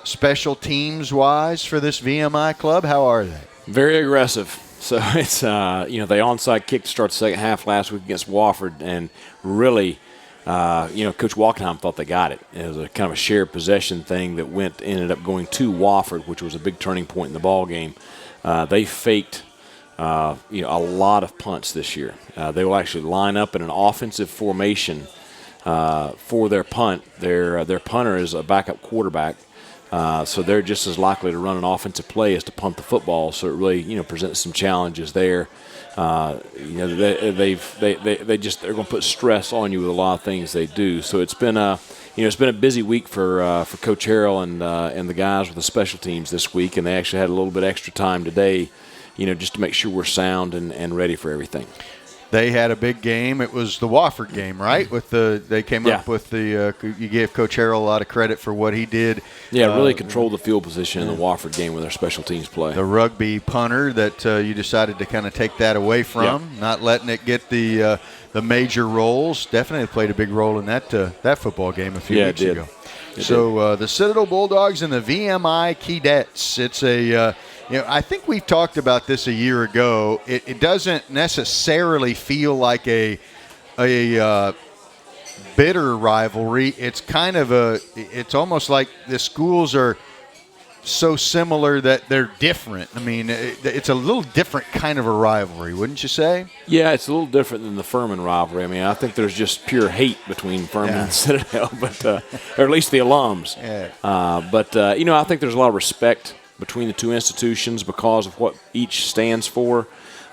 Special teams-wise for this VMI club, how are they? Very aggressive. So it's, the onside kick to start the second half last week against Wofford, and really, Coach Wachenheim thought they got it. It was a kind of a shared possession thing that ended up going to Wofford, which was a big turning point in the ball game. They faked a lot of punts this year. They will actually line up in an offensive formation for their punt. Their punter is a backup quarterback, so they're just as likely to run an offensive play as to punt the football. So it really presents some challenges there. They're going to put stress on you with a lot of things they do. So it's been a busy week for Coach Harrell and the guys with the special teams this week, and they actually had a little bit extra time today, just to make sure we're sound and ready for everything. They had a big game. It was the Wofford game, right? They came up with the. You gave Coach Harrell a lot of credit for what he did. Yeah, really controlled the field position in the Wofford game with their special teams play. The rugby punter that you decided to kind of take that away from, not letting it get the major roles. Definitely played a big role in that football game a few weeks ago. So the Citadel Bulldogs and the VMI Keydets. It's a. I think we talked about this a year ago. It doesn't necessarily feel like a bitter rivalry. It's kind of it's almost like the schools are so similar that they're different. I mean, it's a little different kind of a rivalry, wouldn't you say? Yeah, it's a little different than the Furman rivalry. I mean, I think there's just pure hate between Furman and Citadel, but or at least the alums. Yeah. I think there's a lot of respect between the two institutions because of what each stands for,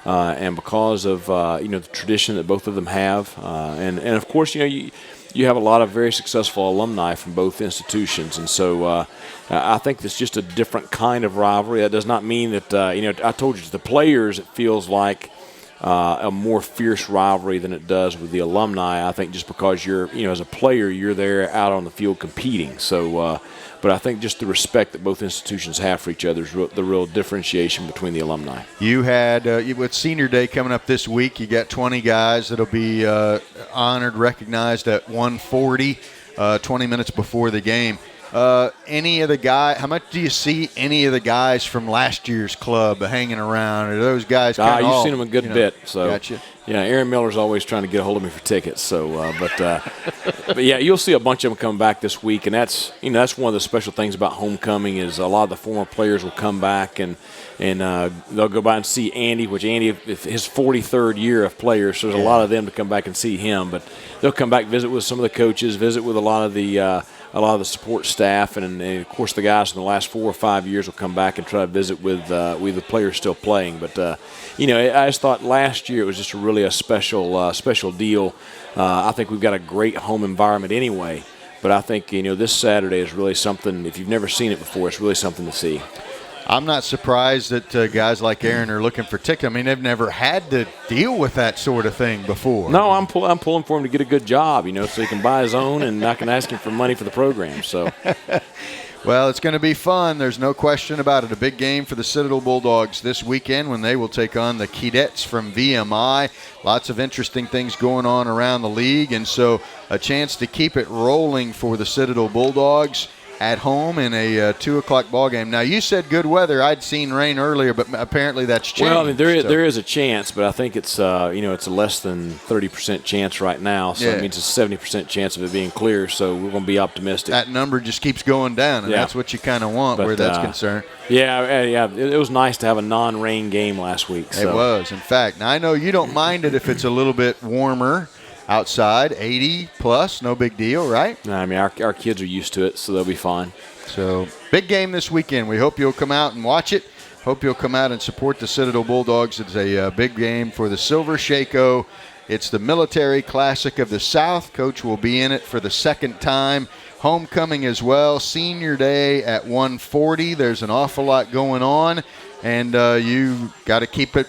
and because of the tradition that both of them have, and of course you have a lot of very successful alumni from both institutions, and so I think it's just a different kind of rivalry. That does not mean that I told you, to the players it feels like a more fierce rivalry than it does with the alumni. I think just because you're as a player you're there out on the field competing. So. But I think just the respect that both institutions have for each other is the real differentiation between the alumni. You had, with Senior Day coming up this week, you got 20 guys that'll be honored, recognized at 1:40, 20 minutes before the game. Any of the guys, how much do you see any of the guys from last year's club hanging around? Are those guys kind of you've seen them a good bit. So. Gotcha. Yeah, Aaron Miller's always trying to get a hold of me for tickets. So, but yeah, you'll see a bunch of them coming back this week, and that's one of the special things about homecoming is a lot of the former players will come back and they'll go by and see Andy, which Andy his 43rd year of players, so there's a lot of them to come back and see him. But they'll come back, visit with some of the coaches, visit with a lot of the support staff, and of course the guys in the last 4 or 5 years will come back and try to visit with the players still playing. But I just thought last year it was just really a special deal. I think we've got a great home environment anyway, but I think this Saturday is really something. If you've never seen it before, it's really something to see. I'm not surprised that guys like Aaron are looking for tickets. I mean, they've never had to deal with that sort of thing before. No, I'm pulling for him to get a good job, so he can buy his own, and I can ask him for money for the program. So, well, it's going to be fun. There's no question about it. A big game for the Citadel Bulldogs this weekend when they will take on the Keydets from VMI. Lots of interesting things going on around the league, and so a chance to keep it rolling for the Citadel Bulldogs at home in a 2 o'clock ball game. Now, you said good weather. I'd seen rain earlier, but apparently that's changed. Well, I mean, there is a chance, but I think it's it's a less than 30% chance right now. So it means a 70% chance of it being clear. So we're going to be optimistic. That number just keeps going down, and that's what you kind of want where that's concerned. Yeah. It was nice to have a non-rain game last week. So. It was, in fact. Now, I know you don't mind it if it's a little bit warmer outside, 80 plus, no big deal, right? I mean, our kids are used to it, so they'll be fine. So, big game this weekend. We hope you'll come out and watch it. Hope you'll come out and support the Citadel Bulldogs. It's a big game for the Silver Shako. It's the Military Classic of the South. Coach will be in it for the second time. homecoming as well. Senior day at 1:40. There's an awful lot going on, and you got to keep it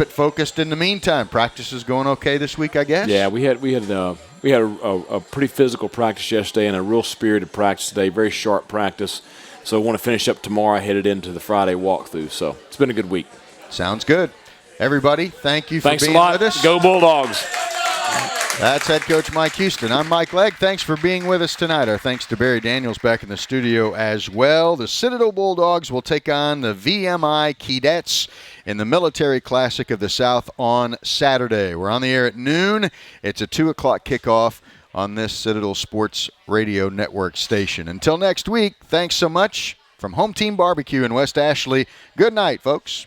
focused in the meantime. Practice is going okay this week, I guess? Yeah, we had a pretty physical practice yesterday and a real spirited practice today, very sharp practice. So I want to finish up tomorrow, headed into the Friday walkthrough. So it's been a good week. Sounds good. Everybody, thank you for Thanks being a lot. with us. Go Bulldogs. That's head coach Mike Houston. I'm Mike Legg. Thanks for being with us tonight. Our thanks to Barry Daniels back in the studio as well. The Citadel Bulldogs will take on the VMI Keydets in the Military Classic of the South on Saturday. We're on the air at noon. It's a 2 o'clock kickoff on this Citadel Sports Radio Network station. Until next week, thanks so much from Home Team Barbecue in West Ashley. Good night, folks.